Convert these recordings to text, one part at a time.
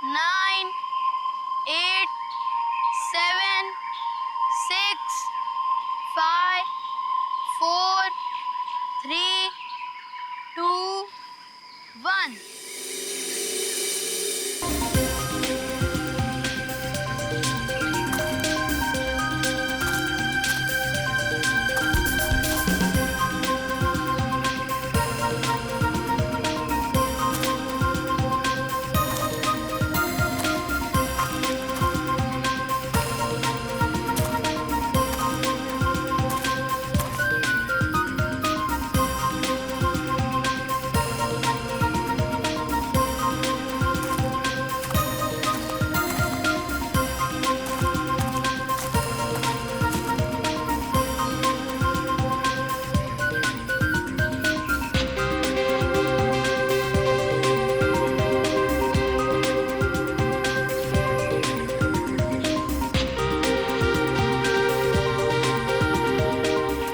9, 8, 7, 6, 5, 4, 3, 2, 1.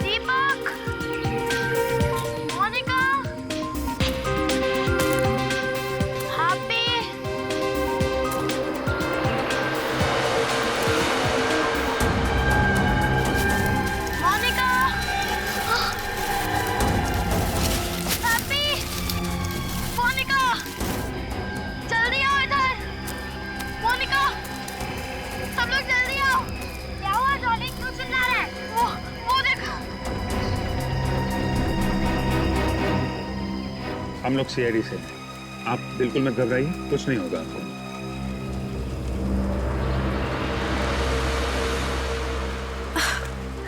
दीपक, Monika, happy, Monika, happy, Monika, जल्दी आओ इधर। मोनिका, सब लोग जल्दी आओ। क्या हुआ डॉली, क्यों चिल्ला रहा है? वो देखो। हम लोग सीआईडी से हैं। आप बिल्कुल मत घबराइए, कुछ नहीं होगा आपको।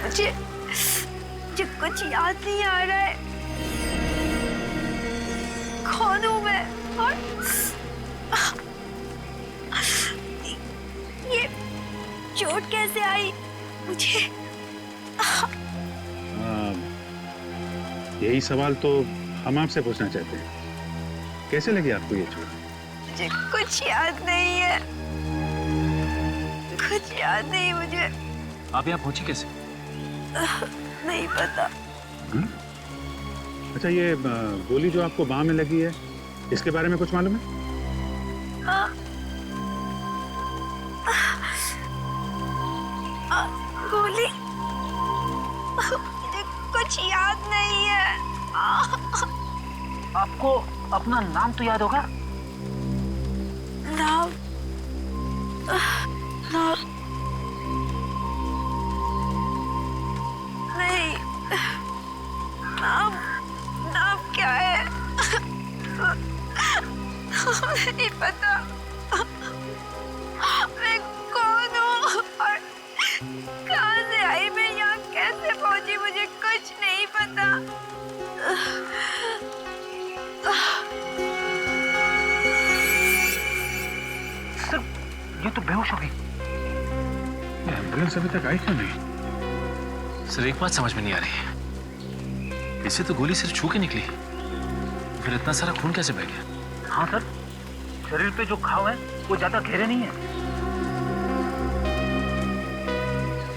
मुझे कुछ याद नहीं आ रहा है। कौन हूँ मैं और ये चोट कैसे आई मुझे? यही सवाल तो हम आपसे पूछना चाहते हैं। कैसे लगी आपको ये चोट? मुझे कुछ याद नहीं है, कुछ याद नहीं मुझे। आप यहाँ पहुंची कैसे? नहीं पता। अच्छा, ये गोली जो आपको बाह में लगी है, इसके बारे में कुछ मालूम है? गोली, मुझे कुछ याद नहीं है। आपको अपना नाम तो याद होगा? नाम, नाम नहीं। नाम, नाम क्या है? नहीं पता। मैं कौन हूँ और कहाँ से आई, मैं यहाँ कैसे पहुंची, मुझे कुछ नहीं पता। सर, ये तो बेहोश हो गई। एम्बुलेंस अभी तक आई क्यों नहीं? सर, एक बात समझ में नहीं आ रही। इसे तो गोली सिर्फ छू के निकली, फिर इतना सारा खून कैसे बह गया? हाँ सर, शरीर पे जो घाव है वो ज्यादा गहरे नहीं है।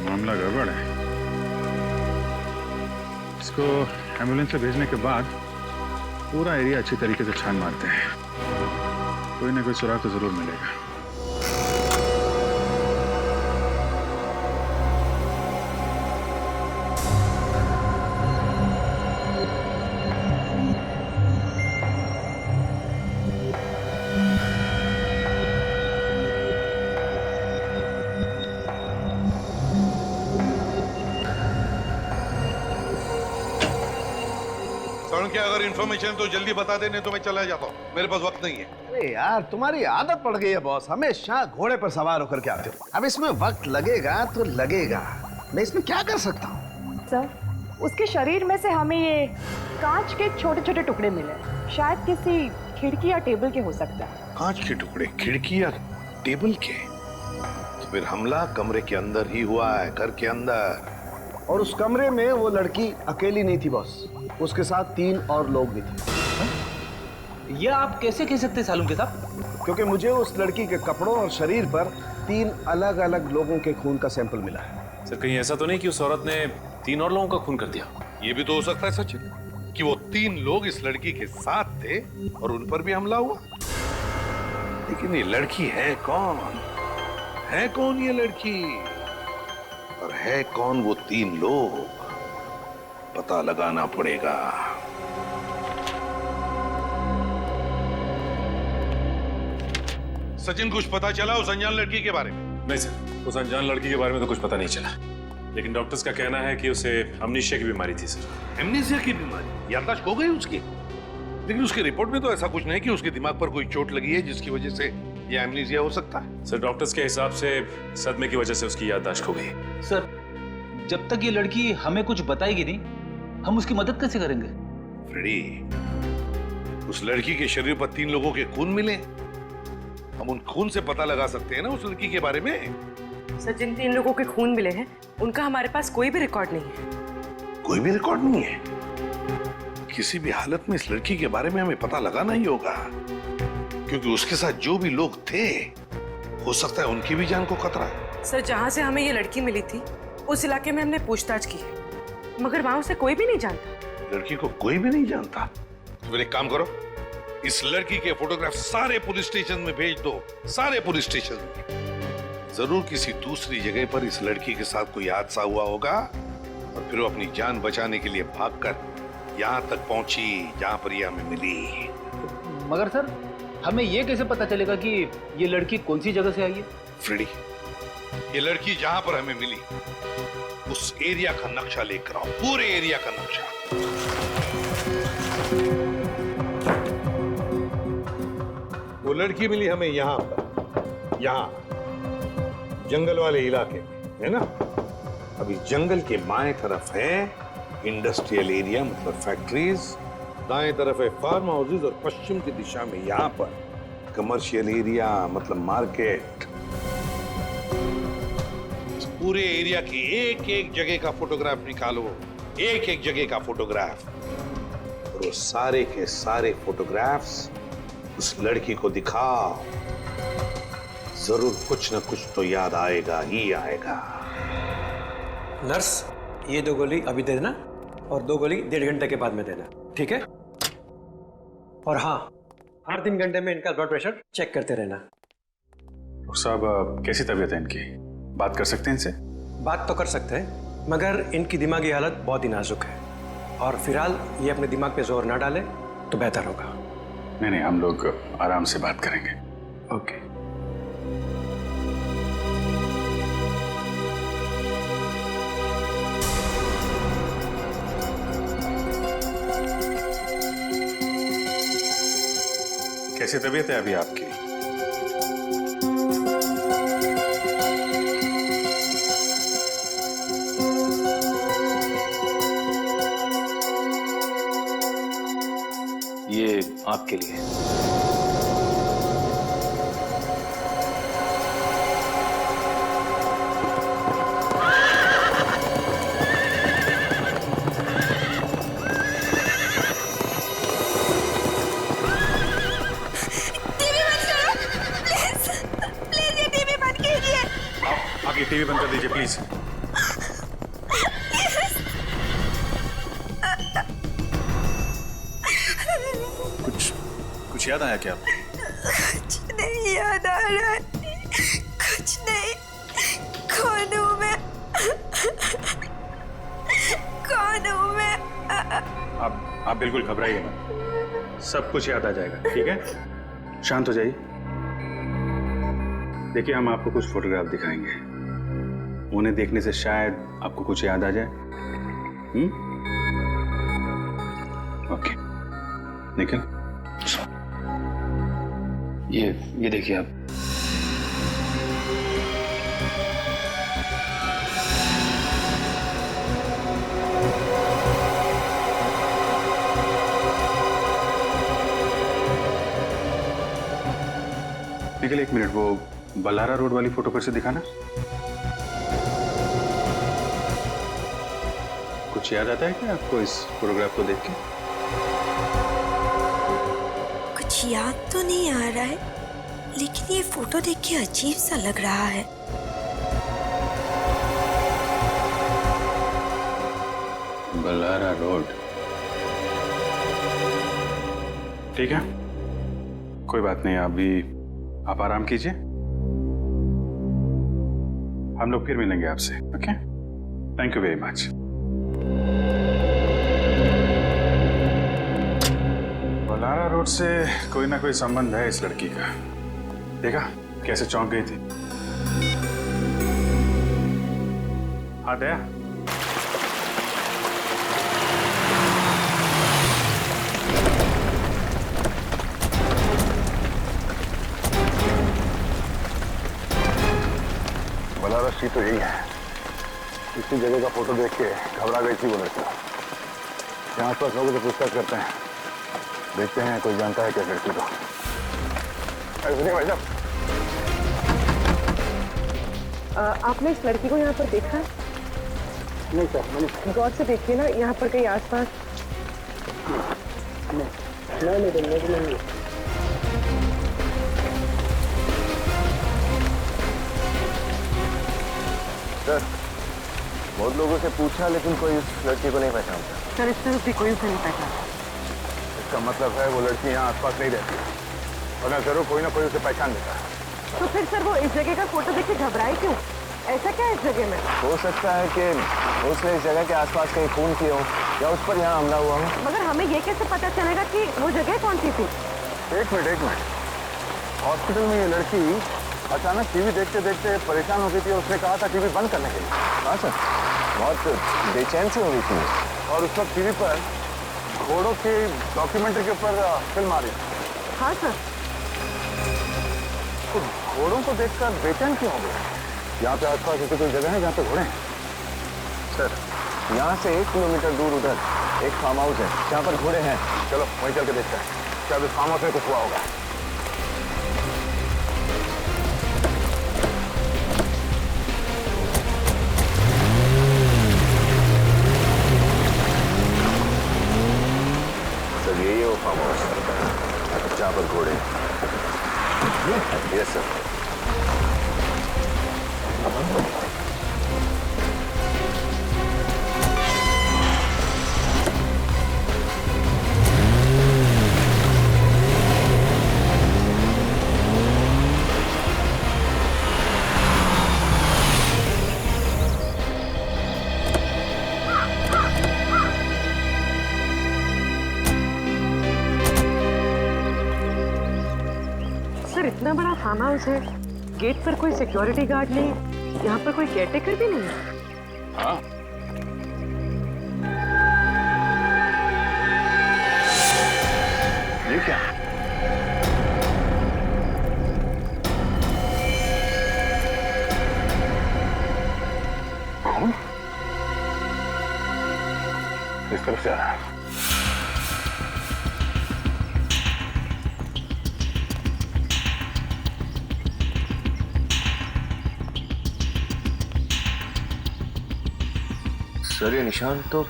मामला गड़बड़ है। इसको एम्बुलेंस से भेजने के बाद पूरा एरिया अच्छी तरीके से छान मारते हैं। कोई ना कोई सुराग तो जरूर मिलेगा। क्या अगर इन्फॉर्मेशन तो जल्दी बता देने तो मैं चला जाता हूँ, मेरे पास वक्त नहीं है। अरे यार, तुम्हारी आदत पड़ गई है बॉस, हमेशा घोड़े पर सवार होकर के आते हो। अब इसमें वक्त लगेगा तो लगेगा, मैं इसमें क्या कर सकता हूँ? सर, उसके शरीर में से हमें ये कांच के छोटे छोटे टुकड़े मिले, शायद किसी खिड़की या टेबल के हो सकता है। कांच के टुकड़े, खिड़की या टेबल के? तो फिर हमला कमरे के अंदर ही हुआ है, घर के अंदर। और उस कमरे में वो लड़की अकेली नहीं थी बॉस, उसके साथ 3 और लोग भी थे। ये आप कैसे कह सकते सालूम के साहब? क्योंकि मुझे उस लड़की के कपड़ों और शरीर पर 3 अलग अलग लोगों के खून का सैंपल मिला है। सर, कहीं ऐसा तो नहीं कि उस औरत ने 3 और लोगों का खून कर दिया? ये भी तो हो सकता है सचिन कि वो 3 लोग इस लड़की के साथ थे और उन पर भी हमला हुआ। लेकिन ये लड़की है कौन? है कौन ये लड़की? और है कौन वो 3 लोग? पता लगाना पड़ेगा। सचिन, कुछ पता चला उस अनजान लड़की के बारे में? नहीं सर, उस अनजान लड़की के बारे में तो कुछ पता नहीं चला, लेकिन डॉक्टर्स का कहना है कि उसे अमनीशिया की बीमारी थी सर। एमनेसिया की बीमारी? याददाश्त खो गई उसकी? लेकिन उसकी रिपोर्ट में तो ऐसा कुछ नहीं कि उसके दिमाग पर कोई चोट लगी है जिसकी वजह से ये एमनेसिया हो सकता है। सर डॉक्टर्स के हिसाब से सदमे की वजह से उसकी याददाश्त खो गई। सर, जब तक ये लड़की हमें कुछ बताएगी नहीं, हम उसकी मदद कैसे करेंगे? फ्रेडी, उस लड़की के शरीर पर 3 लोगों के खून मिले। हम उन खून से पता लगा सकते हैं ना उस लड़की के बारे में। सर, जिन 3 लोगों के खून मिले हैं उनका हमारे पास कोई भी रिकॉर्ड नहीं है। कोई भी रिकॉर्ड नहीं है? किसी भी हालत में इस लड़की के बारे में हमें पता लगाना ही होगा, क्योंकि उसके साथ जो भी लोग थे, हो सकता है उनकी भी जान को खतरा है। सर, जहां से हमें ये लड़की मिली थी उस इलाके में हमने पूछताछ की है, मगर वहां उसे कोई भी नहीं जानता। लड़की को कोई भी नहीं जानता? तो फिर एक काम करो, इस लड़की के फोटोग्राफ सारे पुलिस स्टेशन में भेज दो, सारे पुलिस स्टेशन में। जरूर किसी दूसरी जगह पर इस लड़की के साथ कोई हादसा हुआ होगा और फिर वो अपनी जान बचाने के लिए भागकर यहाँ तक पहुंची जहां पर ये हमें मिली। मगर सर, हमें ये कैसे पता चलेगा कि ये लड़की कौन सी जगह से आई है? फ्रेडी, ये लड़की जहां पर हमें मिली उस एरिया का नक्शा लेकर आओ, पूरे एरिया का नक्शा। वो लड़की मिली हमें यहाँ पर, यहाँ जंगल वाले इलाके में, है ना? अभी जंगल के बाएं तरफ है इंडस्ट्रियल एरिया, मतलब फैक्ट्रीज, दाएं तरफ है फार्म हाउसेज और पश्चिम की दिशा में यहाँ पर कमर्शियल एरिया, मतलब मार्केट। इस पूरे एरिया की एक एक जगह का फोटोग्राफ निकालो, एक एक जगह का फोटोग्राफ, और वो सारे के सारे फोटोग्राफ्स उस लड़की को दिखाओ। जरूर कुछ न कुछ तो याद आएगा ही आएगा। नर्स, ये 2 गोली अभी दे देना और 2 गोली 1.5 घंटे के बाद में देना, ठीक है? और हाँ, हर 3 घंटे में इनका ब्लड प्रेशर चेक करते रहना। डॉक्टर साहब, कैसी तबीयत है इनकी? बात कर सकते हैं इनसे? बात तो कर सकते हैं, मगर इनकी दिमागी हालत बहुत ही नाजुक है और फिलहाल ये अपने दिमाग पे जोर ना डाले तो बेहतर होगा। नहीं नहीं, हम लोग आराम से बात करेंगे। ओके। कैसी तबीयत है अभी आपकी? ये आपके लिए। टीवी बंद कर दीजिए प्लीज। कुछ याद आया क्या? कुछ नहीं याद आ रहा है, कुछ नहीं। कौन हूँ मैं? कौन हूँ मैं? आप बिल्कुल घबराइए मत, सब कुछ याद आ जाएगा, ठीक है? शांत हो जाइए। देखिए, हम आपको कुछ फोटोग्राफ दिखाएंगे, उन्हें देखने से शायद आपको कुछ याद आ जाए। ओके, निखिल, ये देखिए आप। निखिल, 1 मिनट, वो बल्हारा रोड वाली फोटो पर से दिखाना। कुछ याद आता है क्या आपको इस फोटोग्राफ को देख के? कुछ याद तो नहीं आ रहा है, लेकिन ये फोटो देख के अजीब सा लग रहा है। बल्हारा रोड, ठीक है, कोई बात नहीं। अभी आप आराम कीजिए, हम लोग फिर मिलेंगे आपसे। Okay, thank you very much. Balara road से कोई ना कोई संबंध है इस लड़की का। देखा कैसे चौंक गई थी। हाँ दया, बलारा स्ट्रीट तो यही है। इसी जगह का फोटो देख के घबरा गई थी वो लड़की। यहाँ आसपास लोगों से पूछताछ करते हैं, देखते हैं कोई जानता है क्या लड़की को। अरे भाई साहब, आपने इस लड़की को यहाँ पर देखा है? नहीं सर, मैंने गौर से देखिए ना, यहाँ पर कहीं आसपास। नहीं। सर, बहुत लोगों से पूछा लेकिन कोई इस लड़की को नहीं पहचानता। सर इस तरफ भी कोई उसे नहीं पहचाना। इसका मतलब है वो लड़की यहाँ आसपास नहीं रहती, वरना जरूर कोई ना कोई उसे पहचान देता है। तो फिर सर वो इस जगह का फोटो देख के घबराए क्यों? ऐसा क्या है इस जगह में? हो सकता है कि उसने इस जगह के आसपास कहीं खून किया हो या उस पर यहाँ हमला हुआ हो। मगर हमें ये कैसे पता चलेगा कि वो जगह कौन सी थी? एक मिनट। हॉस्पिटल में ये लड़की अचानक टीवी देखते देखते परेशान हो गई थी और उसने कहा था टीवी बंद करने के लिए। हाँ सर, बहुत बेचैन सी हो गई थी और उस वक्त टीवी पर घोड़ों की डॉक्यूमेंट्री के ऊपर फिल्म आ रही थी। हाँ सर। तो घोड़ों को देखकर बेचैन क्यों हो गए? यहाँ पे आसपास ऐसी कोई जगह है जहाँ पे घोड़े हैं? सर, यहाँ से 1 किलोमीटर दूर उधर एक फार्म हाउस है जहाँ पर घोड़े हैं। चलो वहीं चल के देखते हैं, शायद उस फार्म हाउस में कुछ हुआ होगा। सर यही है वो फार्म हाउस जहाँ पर घोड़े हैं। Yes sir. सर इतना बड़ा फार्म हाउस है, गेट पर कोई सिक्योरिटी गार्ड नहीं, यहाँ पर कोई केयरटेकर भी नहीं है। हाँ, ये क्या? कौन इस तरफ से आ रहा है? सर ये निशान तो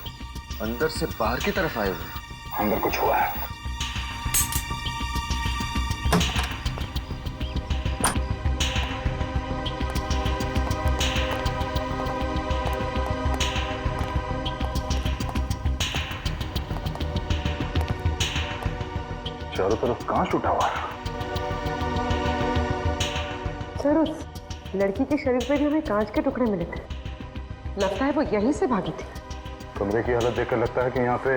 अंदर से बाहर की तरफ आए हुए। अंदर कुछ हुआ है। चारों तरफ कांच टूटा हुआ है। सर उस लड़की के शरीर पे भी हमें कांच के टुकड़े मिले थे, लगता है वो यहीं से भागी थी। कमरे की हालत देखकर लगता है कि यहाँ पे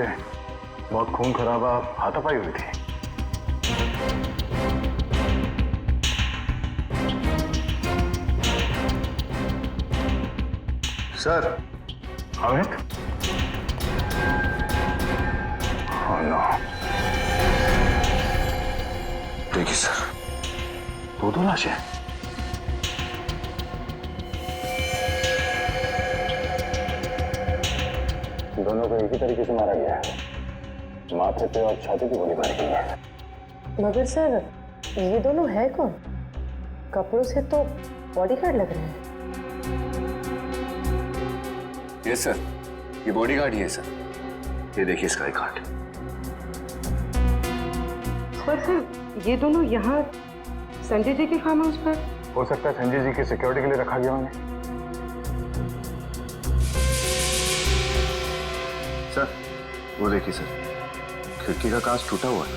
बहुत खून खराबा हाथापाई हुई थी। सर, अमित? Oh no. देखिए सर, दो लाशें। दोनों को एक ही तरीके से मारा गया है, माथे पे और छाती पे गोली मारी गई है। मगर सर ये दोनों है कौन? कपड़ों से तो बॉडीगार्ड लग रहे हैं। ये सर, ये बॉडीगार्ड ही है सर। ये देखिए इसका एक हाथ। पर सर ये दोनों यहाँ संजय जी के फार्म हाउस पर? हो सकता है संजय जी की सिक्योरिटी के लिए रखा गया उन्हें। सर वो देखिए सर, खिड़की का कांच टूटा हुआ है।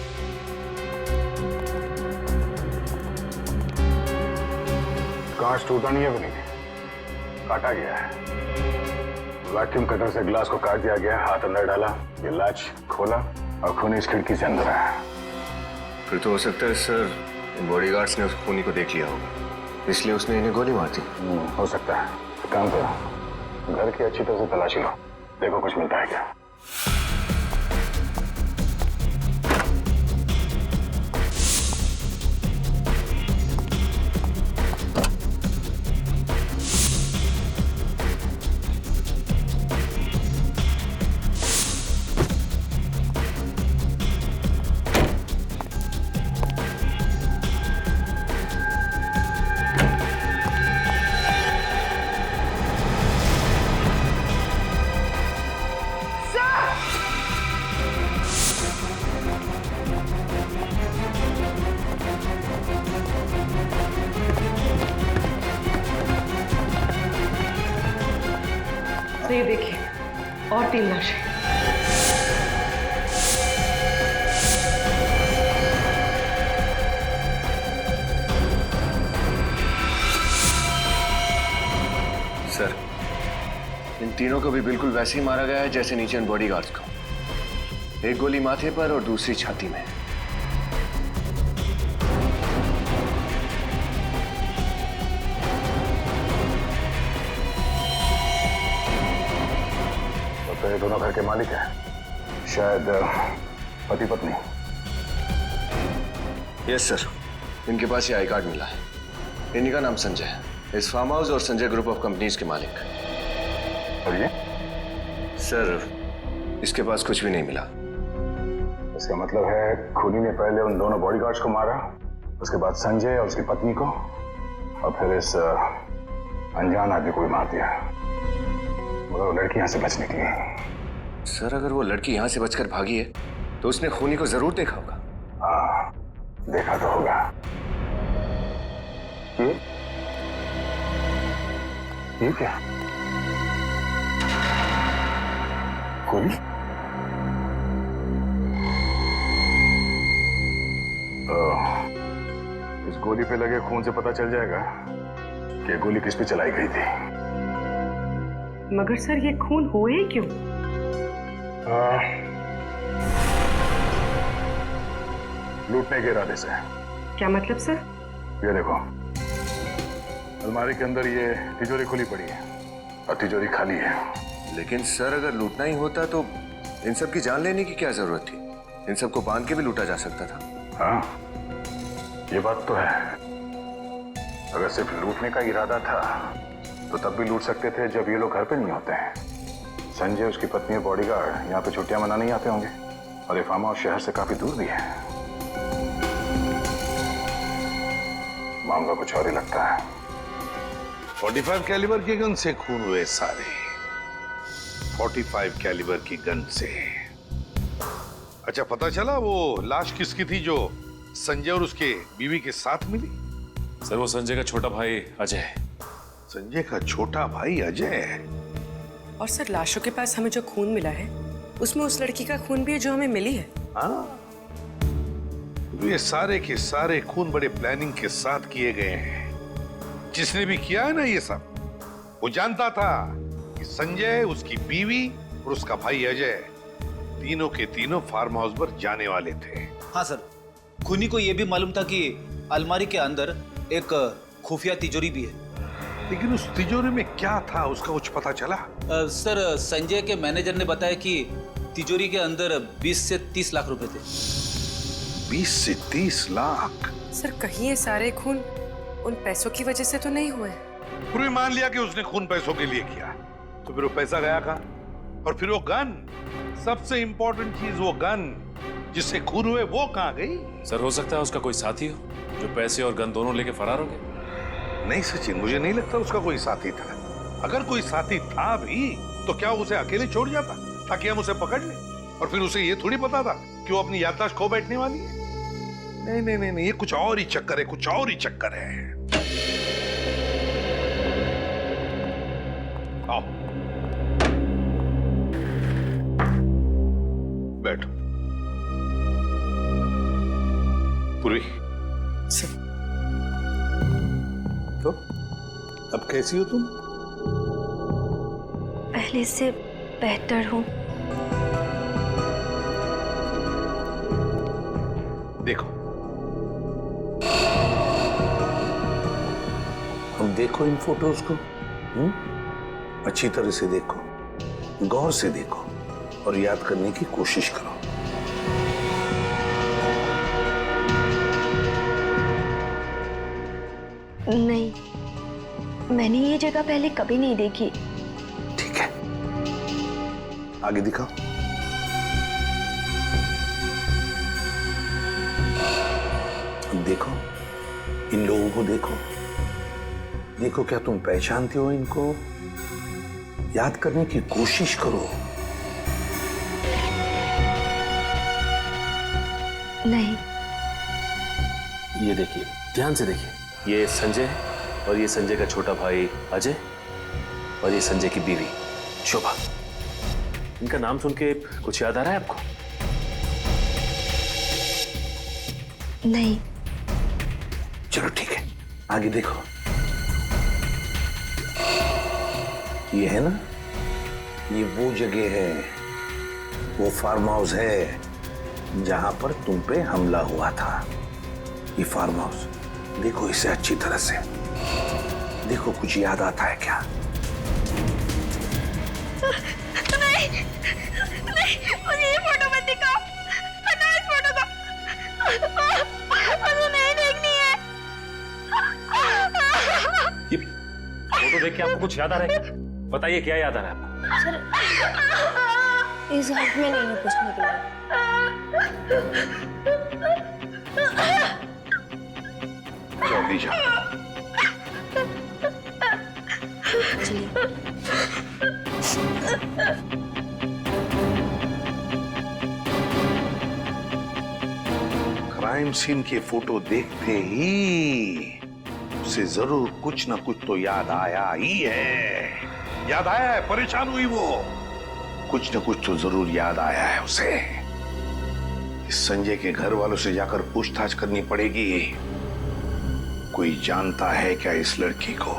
कांच टूटा नहीं है भी नहीं, काटा गया है। वैक्यूम कटर से ग्लास को काट दिया गया, हाथ अंदर डाला, ये लैच खोला और खून इस खिड़की से अंदर आया। फिर तो हो सकता है सर इन बॉडीगार्ड्स ने उस खूनी को देख लिया होगा, इसलिए उसने इन्हें गोली मार दी। हो सकता है। तो काम करो, घर की अच्छी तरह से तलाशी लो, देखो कुछ मिलता है क्या। तो ये देखिए और 3 लाशें। सर इन तीनों को भी बिल्कुल वैसे ही मारा गया है जैसे नीचे इन बॉडीगार्ड्स को। एक गोली माथे पर और दूसरी छाती में। तो ये दोनों घर के मालिक हैं, शायद पति पत्नी। यस सर, इनके पास ये आई कार्ड मिला है। इन्हीं का नाम संजय है, इस फार्म हाउस और संजय ग्रुप ऑफ कंपनीज के मालिक। और ये? सर इसके पास कुछ भी नहीं मिला। इसका मतलब है खूनी ने पहले उन दोनों बॉडीगार्ड्स को मारा, उसके बाद संजय और उसकी पत्नी को, और फिर इस अनजान आदमी को भी मार दिया। मगर वो लड़की यहाँ से बच निकली। सर अगर वो लड़की यहाँ से बचकर भागी है तो उसने खूनी को जरूर देखा होगा। हाँ, देखा तो होगा। ये क्या? गोली? इस गोली पे लगे खून से पता चल जाएगा कि ये गोली किस पे चलाई गई थी। मगर सर ये खून हुए ही क्यों? लूटने के इरादे से। क्या मतलब सर? ये देखो, अलमारी के अंदर ये तिजोरी खुली पड़ी है और तिजोरी खाली है। लेकिन सर अगर लूटना ही होता तो इन सब की जान लेने की क्या जरूरत थी? इन सबको बांध के भी लूटा जा सकता था। हाँ, ये बात तो है। अगर सिर्फ लूटने का इरादा था तो तब भी लूट सकते थे जब ये लोग घर पे नहीं होते हैं। संजय, उसकी पत्नी और बॉडीगार्ड यहाँ पे छुट्टियां मनाने ही आते होंगे, और ये फार्म हाउस शहर से काफी दूर भी है। मामला कुछ और ही लगता है। 45 कैलिबर के गन से खून हुए सारे। 45 कैलिबर की गन से। अच्छा, पता चला वो लाश किसकी थी जो संजय और उसके बीवी के साथ मिली? सर वो संजय का छोटा भाई अजय है। संजय का छोटा भाई अजय? और सर लाशों के पास हमें जो खून मिला है उसमें उस लड़की का खून भी है जो हमें मिली है। हाँ, ये सारे के सारे खून बड़े प्लानिंग के साथ किए गए हैं। जिसने भी किया है ना ये सब, वो जानता था कि संजय, उसकी बीवी और उसका भाई अजय तीनों के तीनों फार्म हाउस पर जाने वाले थे। हाँ सर, खूनी को यह भी मालूम था कि अलमारी के अंदर एक खुफिया तिजोरी भी है। लेकिन उस तिजोरी में क्या था, उसका कुछ पता चला? सर संजय के मैनेजर ने बताया कि तिजोरी के अंदर 20 से 30 लाख रुपए थे। 20 से 30 लाख? सर कहीं ये सारे खून उन पैसों की वजह से तो नहीं हुए? पूरी मान लिया कि उसने खून पैसों के लिए किया, तो फिर वो पैसा गया कहाँ? और फिर वो गन, सबसे इंपॉर्टेंट चीज, वो गन जिससे खून हुए, वो कहाँ गई? सर हो सकता है उसका कोई साथी हो जो पैसे और गन दोनों लेके फरार हो गए। नहीं सचिन, मुझे नहीं लगता उसका कोई साथी था। अगर कोई साथी था भी तो क्या उसे अकेले छोड़ जाता ताकि हम उसे पकड़ लें? और फिर उसे ये थोड़ी पता था कि वो अपनी याददाश्त खो बैठने वाली है। नहीं नहीं नहीं, ये कुछ और ही चक्कर है, कुछ और ही चक्कर है। आओ बैठो। पूरी तो अब कैसी हो तुम? पहले से बेहतर हूँ। देखो, अब देखो इन फोटोज को। अच्छी तरह से देखो, गौर से देखो और याद करने की कोशिश करो। नहीं, मैंने ये जगह पहले कभी नहीं देखी। ठीक है, आगे दिखाओ। देखो, इन लोगों को देखो। देखो, क्या तुम पहचानते हो इनको? याद करने की कोशिश करो। नहीं। ये देखिए, ध्यान से देखिए। ये संजय है और ये संजय का छोटा भाई अजय और ये संजय की बीवी शोभा। इनका नाम सुन के कुछ याद आ रहा है आपको? नहीं। चलो ठीक है, आगे देखो। ये है ना, ये वो जगह है, वो फार्म हाउस है जहां पर तुम पे हमला हुआ था। ये फार्म हाउस देखो इसे अच्छी तरह से। देखो, कुछ याद आता है क्या? नहीं, नहीं, मुझे ये फोटो मत दिखाओ। हटाओ इस फोटो को। मुझे नहीं देखनी है। ये फोटो देख के आपको कुछ याद आ रहा है क्या? बताइए, क्या याद आ रहा है आपको? सर, इस हाथ में नहीं है पूछने के लिए। जल्दी जा। क्राइम सीन के फोटो देखते ही उसे जरूर कुछ ना कुछ तो याद आया ही है। याद आया है, परेशान हुई वो। कुछ ना कुछ तो जरूर याद आया है उसे। इस संजय के घर वालों से जाकर पूछताछ करनी पड़ेगी। कोई जानता है क्या इस लड़की को,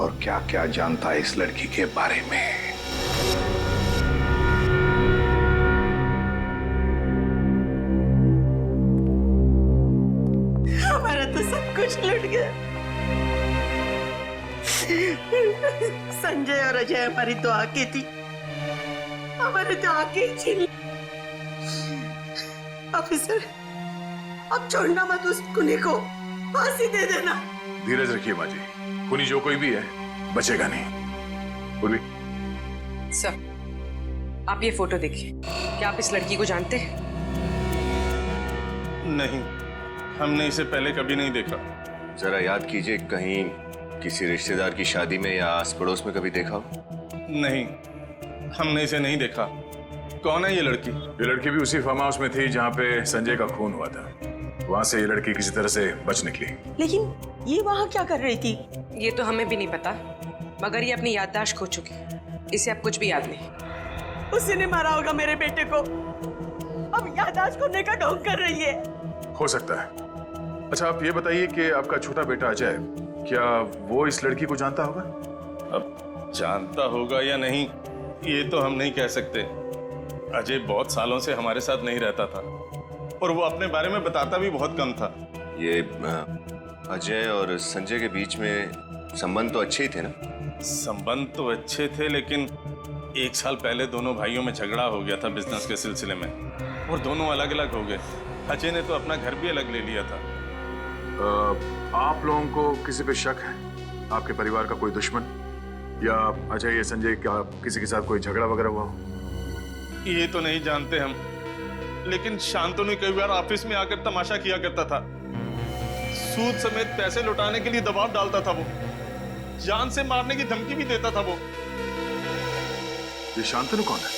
और क्या क्या जानता है इस लड़की के बारे में। हमारा तो सब कुछ लुट गया। संजय और अजय हमारी तो आंखें थी, हमारे तो आंखें छीन। ऑफिसर, अब छोड़ना मत उस कुनी को, फांसी दे देना। धीरज रखिए माँ जी, कुनी जो कोई भी है बचेगा नहीं। पूर्वी, सर, आप ये फोटो देखिए। क्या आप इस लड़की को जानते हैं? नहीं, हमने इसे पहले कभी नहीं देखा। जरा याद कीजिए, कहीं किसी रिश्तेदार की शादी में या आस पड़ोस में कभी देखा हो? नहीं, हमने इसे नहीं देखा। कौन है ये लड़की? ये लड़की भी उसी फार्म हाउस में थी जहाँ पे संजय का खून हुआ था। वहां से ये लड़की किसी तरह से बच निकली। लेकिन ये वहां क्या कर रही थी? ये तो हमें भी नहीं पता, मगर ये अपनी याददाश्त खो चुकी है। इसे अब कुछ भी याद नहीं। उसी ने मारा होगा मेरे बेटे को, अब याददाश्त खोने का ढोंग कर रही है। हो सकता है। अच्छा, आप ये बताइए कि आपका छोटा बेटा अजय, क्या वो इस लड़की को जानता होगा? अब जानता होगा या नहीं, ये तो हम नहीं कह सकते। अजय बहुत सालों से हमारे साथ नहीं रहता था और वो अपने बारे में बताता भी बहुत कम था। ये अजय और संजय के बीच में संबंध तो अच्छे ही थे ना? संबंध तो अच्छे थे, लेकिन 1 साल पहले दोनों भाइयों में झगड़ा हो गया था बिजनेस के सिलसिले में, और दोनों अलग अलग हो गए। अजय ने तो अपना घर भी अलग ले लिया था। आप लोगों को किसी पे शक है? आपके परिवार का कोई दुश्मन, या अजय या संजय का किसी के साथ कोई झगड़ा वगैरह हुआ हो? ये तो नहीं जानते हम, लेकिन शांतनु कई बार ऑफिस में आकर तमाशा किया करता था। सूद समेत पैसे लौटाने के लिए दबाव डालता था वो, जान से मारने की धमकी भी देता था वो। ये शांतनु कौन है?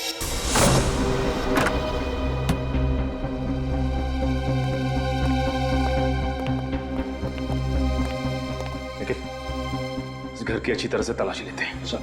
इस घर की अच्छी तरह से तलाशी लेते हैं। सर,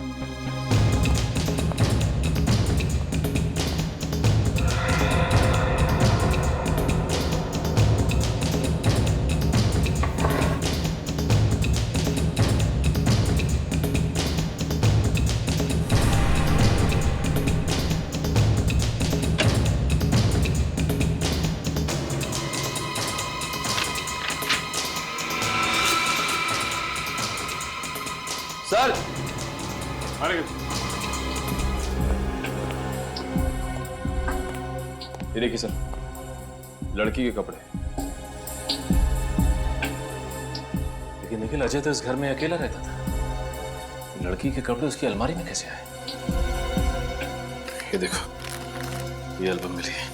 सर अरे ये देखिए सर, लड़की के कपड़े। लेकिन निखिल, अजय तो इस घर में अकेला रहता था, लड़की के कपड़े उसकी अलमारी में कैसे आए? ये देखो, ये एल्बम मिली है।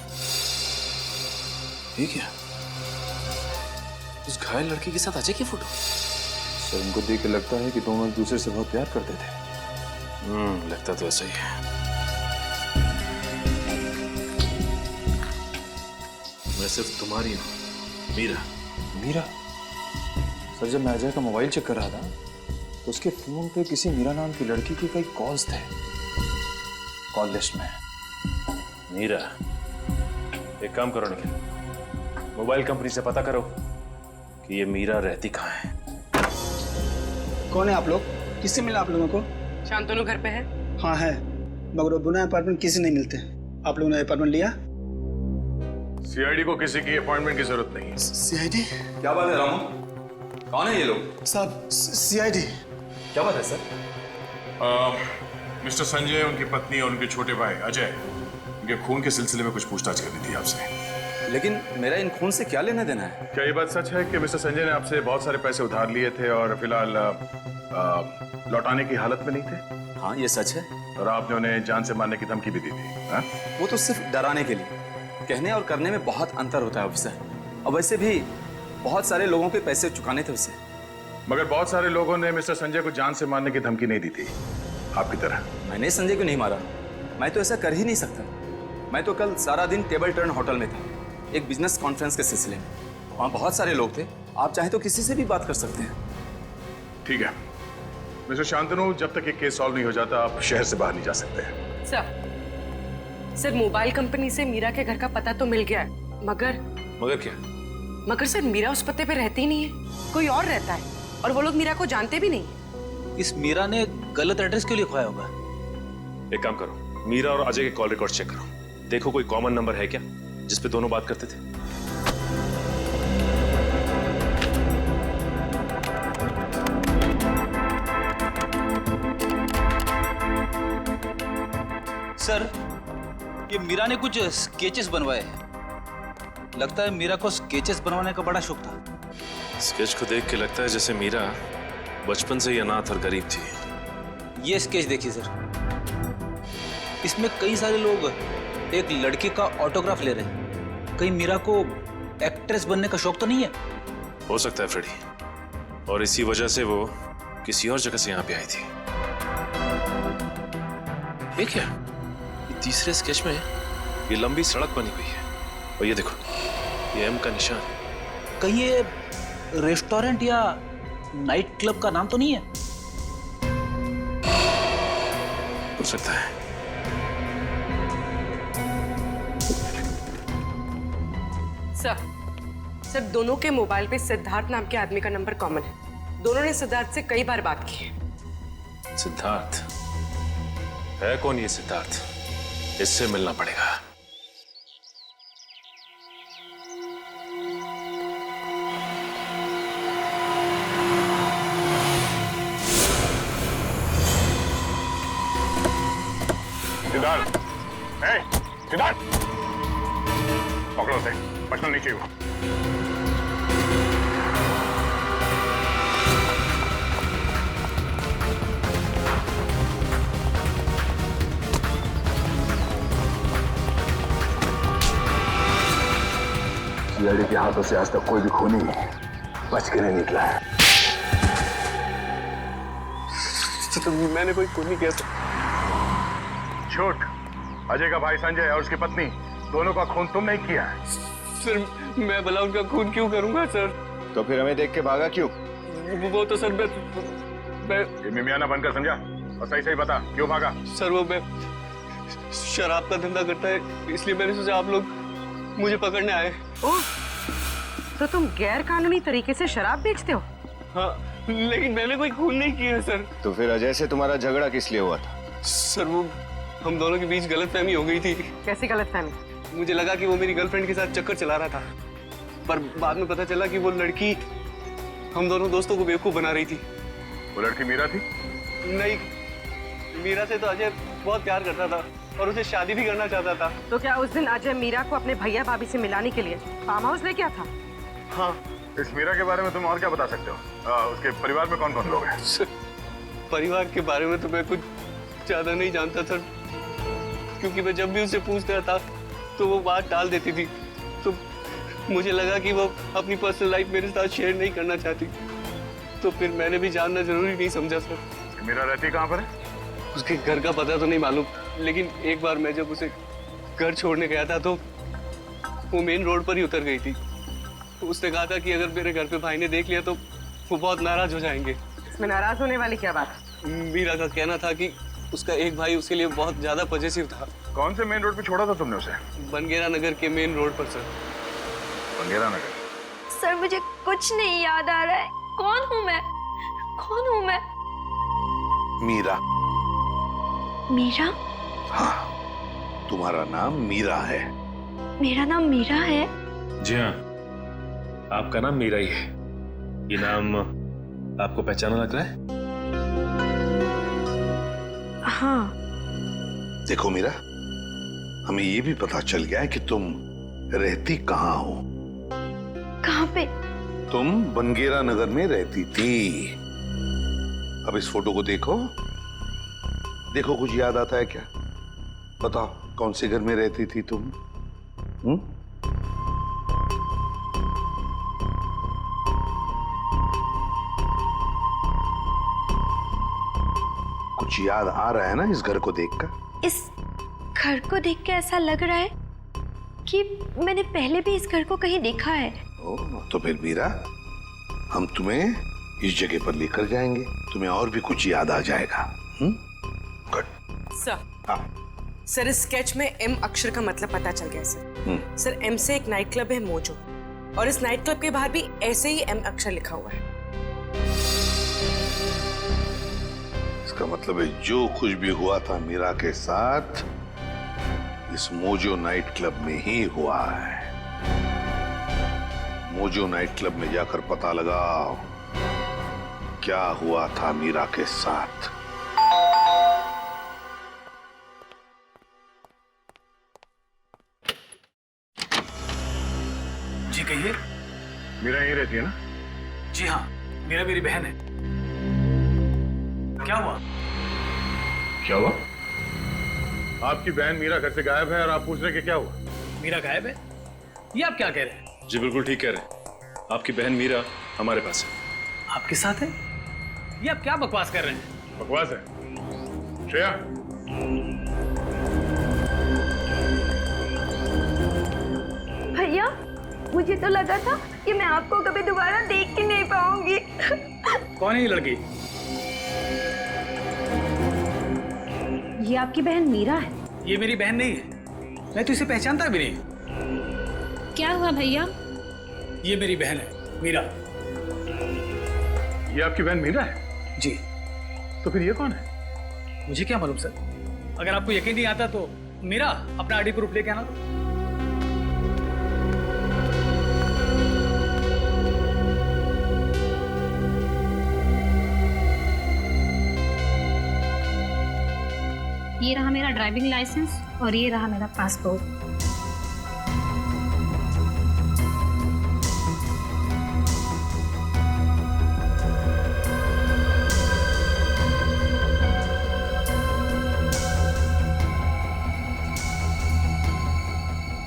ये क्या? उस घायल लड़की के साथ अजय की फोटो? सर उनको देख के लगता है कि दोनों एक दूसरे से बहुत प्यार करते थे। लगता तो ऐसा ही है। मैं सिर्फ तुम्हारी हूं, मीरा। मीरा? सर जब मैं अजय का मोबाइल चेक कर रहा था तो उसके फोन पे किसी मीरा नाम की लड़की के कई कॉल्स थे कॉल लिस्ट में। मीरा? एक काम करो निखिल, मोबाइल कंपनी से पता करो कि ये मीरा रहती कहाँ है। कौन है आप लोग? किससे मिला आप लोगों को? शांतनु घर पे है? हाँ है, मगर वो बुना अपार्टमेंट किसी नहीं मिलते। आप लोगों ने अपार्टमेंट लिया? सीआईडी को किसी की अपॉइंटमेंट की जरूरत नहीं है। सीआईडी? क्या बात है रामू? कौन है ये लोग? साहब सीआईडी। क्या बात है सर? मिस्टर संजय, उनकी पत्नी और उनके छोटे भाई अजय, उनके खून के सिलसिले में कुछ पूछताछ करनी थी आपसे। लेकिन मेरा इन खून से क्या लेना देना है? क्या ये बात सच है कि मिस्टर संजय ने आपसे बहुत सारे पैसे उधार लिए थे और फिलहाल लौटाने की हालत में नहीं थे? हाँ ये सच है। और आपने उन्हें जान से मारने की धमकी भी दी थी? हाँ? वो तो सिर्फ डराने के लिए, कहने और करने में बहुत अंतर होता है ऑफिसर। और वैसे भी बहुत सारे लोगों के पैसे चुकाने थे उसे। मगर बहुत सारे लोगों ने मिस्टर संजय को जान से मारने की धमकी नहीं दी थी आपकी तरह। मैंने संजय को नहीं मारा, मैं तो ऐसा कर ही नहीं सकता। मैं तो कल सारा दिन टेबल टर्न होटल में था, एक बिजनेस कॉन्फ्रेंस के सिलसिले में। वहाँ बहुत सारे लोग थे, आप चाहे तो किसी से भी बात कर सकते हैं। ठीक है मिस्टर शांतनु, जब तक ये केस सॉल्व नहीं हो जाता आप शहर से बाहर नहीं जा सकते। सर मोबाइल कंपनी से मीरा के घर का पता तो मिल गया है, मगर क्या? मगर सर मीरा उस पते पे रहती ही नहीं है, कोई और रहता है, और वो लोग मीरा को जानते भी नहीं। इस मीरा ने गलत एड्रेस क्यों लिखवाया होगा? एक काम करो, मीरा और अजय के कॉल रिकॉर्ड चेक करो, देखो कोई कॉमन नंबर है क्या जिस पे दोनों बात करते थे। सर ये मीरा ने कुछ स्केचेस बनवाए हैं। लगता है मीरा को स्केचेस बनवाने का बड़ा शौक था। स्केच को देख के लगता है जैसे मीरा बचपन से ही अनाथ और गरीब थी। ये स्केच देखिए सर, इसमें कई सारे लोग एक लड़की का ऑटोग्राफ ले रहे हैं। कहीं मीरा को एक्ट्रेस बनने का शौक तो नहीं है? हो सकता है फ्रेडी, और इसी वजह से वो किसी और जगह से यहाँ पे आई थी। ये क्या? ये तीसरे स्केच में ये लंबी सड़क बनी हुई है, और ये देखो ये एम का निशान। कहीं ये रेस्टोरेंट या नाइट क्लब का नाम तो नहीं है? हो सकता है। सर दोनों के मोबाइल पे सिद्धार्थ नाम के आदमी का नंबर कॉमन है। दोनों ने सिद्धार्थ से कई बार बात की है। सिद्धार्थ है? कौन ये सिद्धार्थ? इससे मिलना पड़ेगा। सिद्धार्थ, सिद्धार्थ, पकड़ो से, बचना नहीं चाहिए। सीआईडी के हाथों से आज तक कोई भी खूनी बच के नहीं निकला है। तो मैंने कोई खूनी कैसे? झूठ। अजय का भाई संजय और उसकी पत्नी दोनों का खून तुम नहीं किया है। सर मैं भला उनका खून क्यों करूंगा सर? तो फिर हमें देख के भागा क्यों? वो तो सर मैं ये मिमियाना बनकर समझा, और सही सही बता क्यों भागा? सर वो मैं शराब का धंधा करता है, इसलिए मैंने सोचा आप लोग मुझे पकड़ने आए। ओह, तो तुम गैर कानूनी तरीके से शराब बेचते हो? हाँ, लेकिन मैंने कोई खून नहीं किया सर। तो फिर अजय से तुम्हारा झगड़ा किस लिए हुआ था? सर वो हम दोनों के बीच गलतफहमी हो गई थी। कैसी गलतफहमी? मुझे लगा कि वो मेरी गर्लफ्रेंड के साथ चक्कर चला रहा था, पर बाद में पता चला कि वो लड़की हम दोनों दोस्तों को बेवकूफ बना रही थी। वो लड़की मीरा थी? नहीं, मीरा से तो अजय बहुत प्यार करता था और उसे शादी भी करना चाहता था। तो क्या उस दिन अजय मीरा को अपने भैया भाभी से मिलाने के लिए फार्म हाउस ले गया था? हाँ। इस मीरा के बारे में तुम और क्या बता सकते हो? उसके परिवार में कौन कौन लोग हैं? परिवार के बारे में तो मैं कुछ ज्यादा नहीं जानता सर, क्योंकि मैं जब भी उसे पूछता था तो वो बात टाल देती थी। तो मुझे लगा कि वो अपनी पर्सनल लाइफ मेरे साथ शेयर नहीं करना चाहती, तो फिर मैंने भी जानना जरूरी नहीं समझा सर। मीरा रहती कहाँ पर है? उसके घर का पता तो नहीं मालूम, लेकिन एक बार मैं जब उसे घर छोड़ने गया था तो वो मेन रोड पर ही उतर गई थी। उसने कहा था कि अगर मेरे घर पे भाई ने देख लिया तो वो बहुत नाराज हो जाएंगे। इसमें नाराज होने वाली क्या बात? मीरा का कहना था कि उसका एक भाई उसके लिए बहुत ज्यादा पॉजिटिव था। कौन से मेन रोड पे छोड़ा था तुमने उसे? बनगेरा नगर के मेन रोड पर सर। बनगेरा नगर? सर मुझे कुछ नहीं याद आ रहा है। कौन हूँ मैं? कौन हूँ मैं? मीरा। मीरा? हाँ, तुम्हारा नाम मीरा है। मेरा नाम मीरा है? जी हाँ, आपका नाम मीरा ही है। ये नाम आपको पहचाना लग रहा है? हाँ। देखो मीरा, हमें ये भी पता चल गया है कि तुम रहती कहाँ हो। कहाँ पे? तुम बनगेरा नगर में रहती थी। अब इस फोटो को देखो, देखो कुछ याद आता है क्या? बताओ कौन से घर में रहती थी तुम? कुछ याद आ रहा है ना इस घर को देखकर? इस घर को देख के ऐसा लग रहा है कि मैंने पहले भी इस घर को कहीं देखा है। तो फिर मीरा, हम तुम्हें इस जगह पर लेकर जाएंगे, तुम्हें और भी कुछ याद आ जाएगा। गुड। सर, सर इस स्केच में एम अक्षर का मतलब पता चल गया सर। सर एम से एक नाइट क्लब है मोजो, और इस नाइट क्लब के बाहर भी ऐसे ही एम अक्षर लिखा हुआ है। इसका मतलब है जो कुछ भी हुआ था मीरा के साथ इस मोजो नाइट क्लब में ही हुआ है। मोजो नाइट क्लब में जाकर पता लगाओ क्या हुआ था मीरा के साथ। जी कहिए। मीरा यहीं रहती है ना? जी हाँ, मीरा मेरी बहन है। क्या हुआ? क्या हुआ? आपकी बहन मीरा घर से गायब है और आप पूछ रहे कि क्या हुआ? मीरा गायब है? ये आप क्या कह रहे हैं? जी बिल्कुल ठीक कह रहे हैं। आपकी बहन मीरा हमारे पास है। आपके साथ है? ये आप क्या बकवास कर रहे हैं? बकवास है? श्रेया, भैया मुझे तो लगा था कि मैं आपको कभी दोबारा देख ही नहीं पाऊंगी। कौन है ये लड़की? ये आपकी बहन मीरा है? ये मेरी बहन नहीं है, मैं तो इसे पहचानता भी नहीं। क्या हुआ भैया? ये मेरी बहन है मीरा। ये आपकी बहन मीरा है? जी। तो फिर ये कौन है? मुझे क्या मालूम सर, अगर आपको यकीन नहीं आता तो मीरा अपना आईडी प्रूफ लेके आना। तो ये रहा मेरा ड्राइविंग लाइसेंस और ये रहा मेरा पासपोर्ट।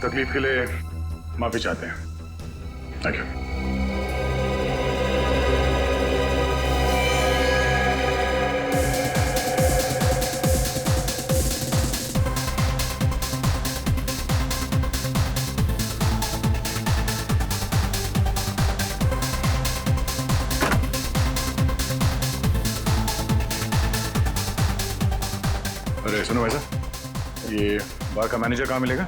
तकलीफ के लिए माफी चाहते हैं। Thank you. अरे सुनो भाई साहब, ये बार का मैनेजर कहाँ मिलेगा?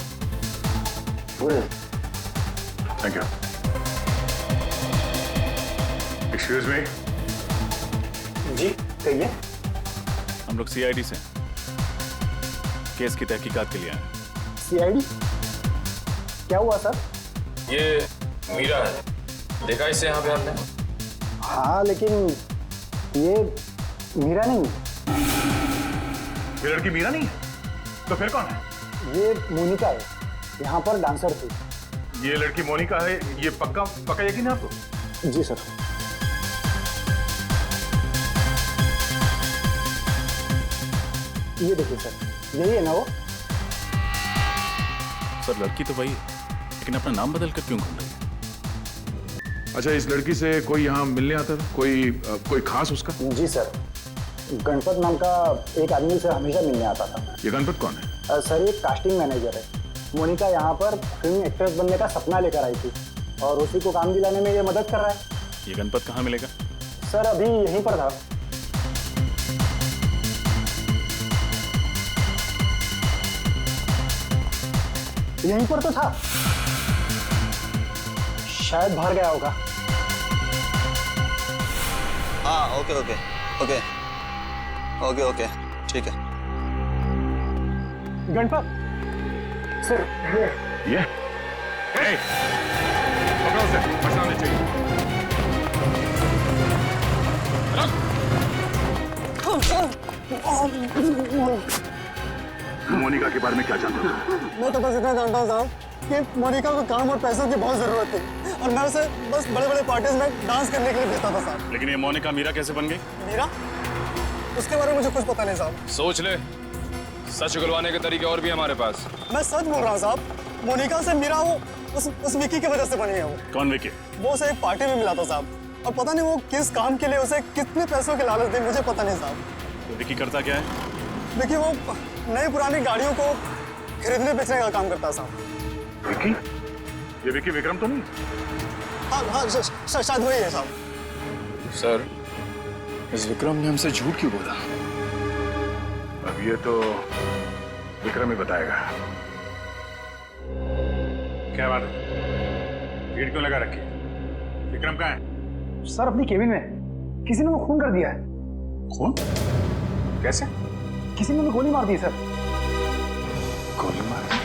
Thank you. Excuse me. जी कहिए। हम लोग सीआईडी से केस की तहकीकात के लिए आए। सीआईडी? क्या हुआ सर? ये मीरा है, देखा इससे यहाँ पे आपने? हाँ लेकिन ये मीरा नहीं, ये लड़की मीरा नहीं है तो फिर कौन है? ये मोनिका है, यहाँ पर डांसर थी। ये लड़की मोनिका है, ये पक्का पक्का यकीन है आपको? जी सर। ये देखिए सर, यही है ना वो? सर लड़की तो वही है, लेकिन अपना नाम बदल कर क्यों घूम रही है? अच्छा, इस लड़की से कोई यहाँ मिलने आता था? कोई खास उसका? जी सर, गणपत नाम का एक आदमी से हमेशा मिलने आता था। ये गणपत कौन है? सर ये कास्टिंग मैनेजर है। मोनिका यहाँ पर फिल्म एक्ट्रेस बनने का सपना लेकर आई थी और उसी को काम दिलाने में ये मदद कर रहा है। ये गणपत कहाँ मिलेगा? सर अभी यहीं पर था। यहीं पर तो था, शायद बाहर गया होगा। हाँ okay okay okay okay okay ठीक है। गणपत सर ये पकड़ो उसे, बचना नहीं चाहिए। मोनिका के बारे में क्या जानते हो? मैं तो बस इतना जानता हूँ साहब कि मोनिका को काम और पैसों की बहुत जरूरत थी और मैं उसे बस बड़े बड़े पार्टीज में डांस करने के लिए भेजता था साहब। लेकिन ये मोनिका मीरा कैसे बन गई? मीरा? उसके बारे में मुझे कुछ पता नहीं साहब। सोच ले, सच उगलवाने के तरीके और भी हमारे पास। मैं सच बोल रहा हूँ साहब, मोनिका से मीरा वो उस विकी की वजह से बनी है। वो कौन विकी? वो उसे एक पार्टी में मिला था साहब और पता नहीं वो किस काम के लिए उसे कितने पैसों की लालच दी, मुझे पता नहीं साहब। तो विकी करता क्या है? देखिए वो नई पुरानी गाड़ियों को खरीदने बेचने का काम करता है साहब। विकी? ये विकी विक्रम तो नहीं? हाँ शायद वही है साहब। सर, इस विक्रम ने हमसे झूठ क्यों बोला? अब ये तो विक्रम ही बताएगा। क्या बात है? भीड़ क्यों लगा रखी? विक्रम कहाँ है? सर अपनी केबिन में, किसी ने वो खून कर दिया है। खून? कैसे? किसी ने गोली मार दी सर। गोली मार दी?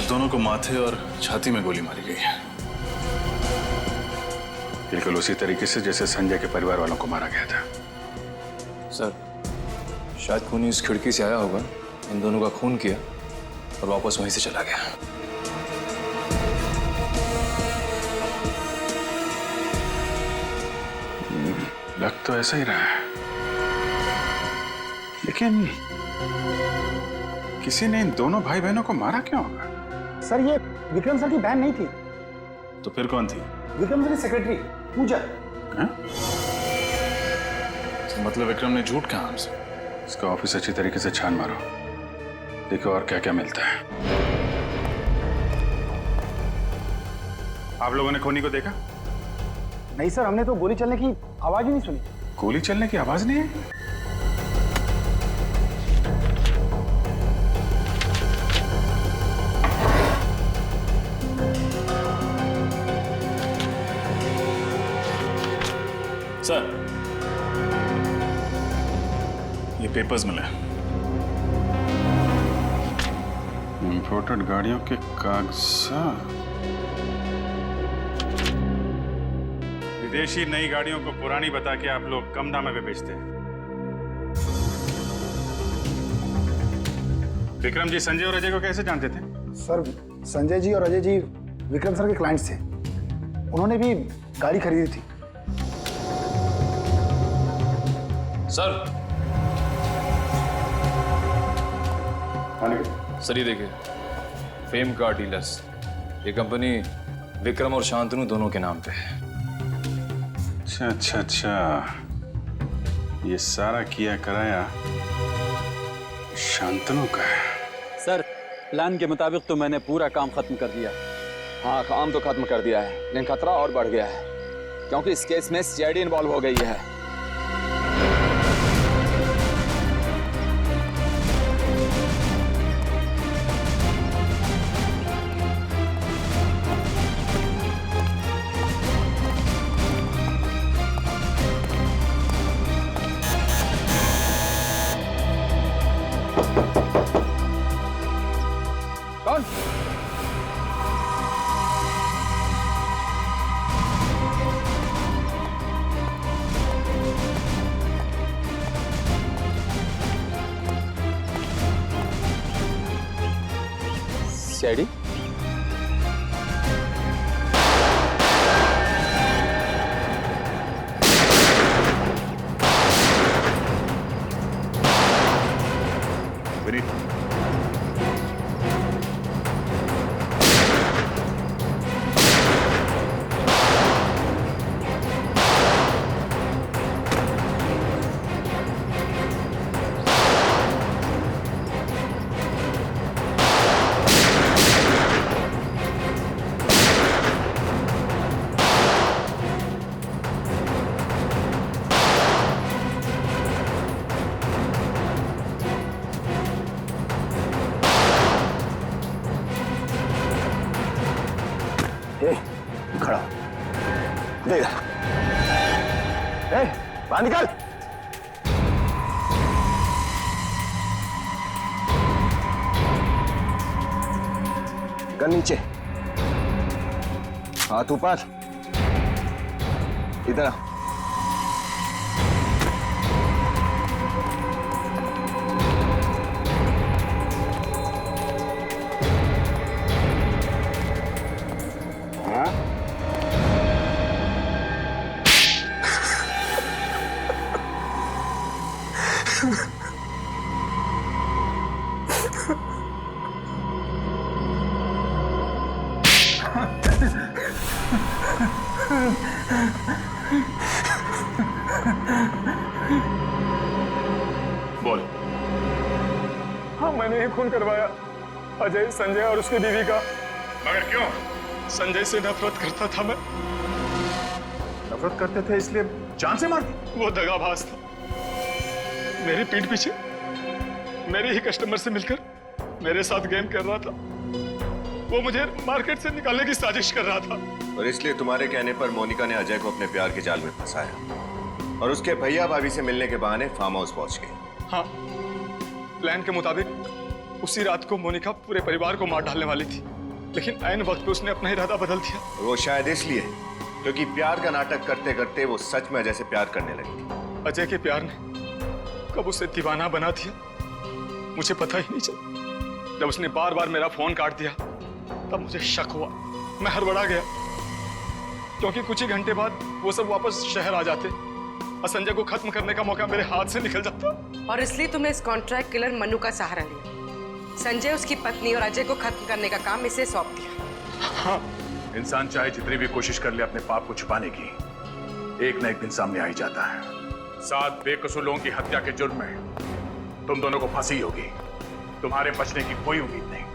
दोनों को माथे और छाती में गोली मारी गई है, बिल्कुल उसी तरीके से जैसे संजय के परिवार वालों को मारा गया था। सर, शायद खूनी इस खिड़की से आया होगा, इन दोनों का खून किया और वापस वहीं से चला गया। लग तो ऐसा ही रहा है, लेकिन किसी ने इन दोनों भाई बहनों को मारा क्यों होगा? सर ये विक्रम सर की बहन नहीं थी। तो फिर कौन थी? विक्रम सर की सेक्रेटरी पूजा। तो मतलब विक्रम ने झूठ कहा हमसे? इसका ऑफिस अच्छी तरीके से छान मारो, देखो और क्या क्या मिलता है। आप लोगों ने खूनी को देखा? नहीं सर, हमने तो गोली चलने की आवाज ही नहीं सुनी। गोली चलने की आवाज नहीं है? सर, ये पेपर्स मिले, इंपोर्टेड गाड़ियों के कागजात। विदेशी नई गाड़ियों को पुरानी बता के आप लोग कम दाम में बेचते हैं। विक्रम जी संजय और अजय को कैसे जानते थे? सर संजय जी और अजय जी विक्रम सर के क्लाइंट्स थे, उन्होंने भी गाड़ी खरीदी थी। सर ये देखिए, फेम कार डीलर्स, ये कंपनी विक्रम और शांतनु दोनों के नाम पे है। अच्छा अच्छा अच्छा, ये सारा किया कराया शांतनु का है। सर प्लान के मुताबिक तो मैंने पूरा काम खत्म कर दिया। हाँ काम तो खत्म कर दिया है, लेकिन खतरा और बढ़ गया है क्योंकि इस केस में सीआईडी इन्वॉल्व हो गई है। सीआईडी? विनीत, खड़ा दे बाहर निकल। गन नीचे, हाथ ऊपर, इधर। बोल। हाँ, मैंने ही खून करवाया अजय, संजय और उसकी बीवी का। मगर क्यों? संजय से नफरत करता था मैं। नफरत करते थे इसलिए जान से मार दी? वो दगाबाज था। मेरी पीठ पीछे मेरे ही कस्टमर से मिलकर मेरे साथ गेम कर रहा था। वो मुझे मार्केट से निकालने की साजिश कर रहा था। और इसलिए तुम्हारे कहने पर मोनिका ने अजय को अपने प्यार के जाल में फंसाया और उसके भैया भाभी से मिलने के बहाने फार्म हाउस पहुंच गई। हाँ, प्लान के मुताबिक उसी रात को मोनिका पूरे परिवार को मार डालने वाली थी, लेकिन ऐन वक्त पे उसने अपना इरादा बदल दिया। वो शायद इसलिए क्योंकि प्यार का नाटक करते करते वो सच में अजय से प्यार करने लगी। अजय के प्यार ने कब उसे दीवाना बना दिया मुझे पता ही नहीं चला। जब उसने बार बार मेरा फोन काट दिया तब मुझे शक हुआ। मैं हड़बड़ा गया क्योंकि कुछ ही घंटे बाद वो सब वापस शहर आ जाते और संजय को खत्म करने का मौका मेरे हाथ से निकल जाता। और इसलिए तुमने इस कॉन्ट्रैक्ट किलर मनु का सहारा लिया। संजय, उसकी पत्नी और अजय को खत्म करने का काम इसे सौंप दिया। हाँ, इंसान चाहे जितनी भी कोशिश कर ले अपने पाप को छुपाने की, एक न एक दिन सामने आ ही जाता है। 7 बेकसूर लोगों की हत्या के जुर्म में तुम दोनों को फांसी होगी। तुम्हारे बचने की कोई उम्मीद नहीं।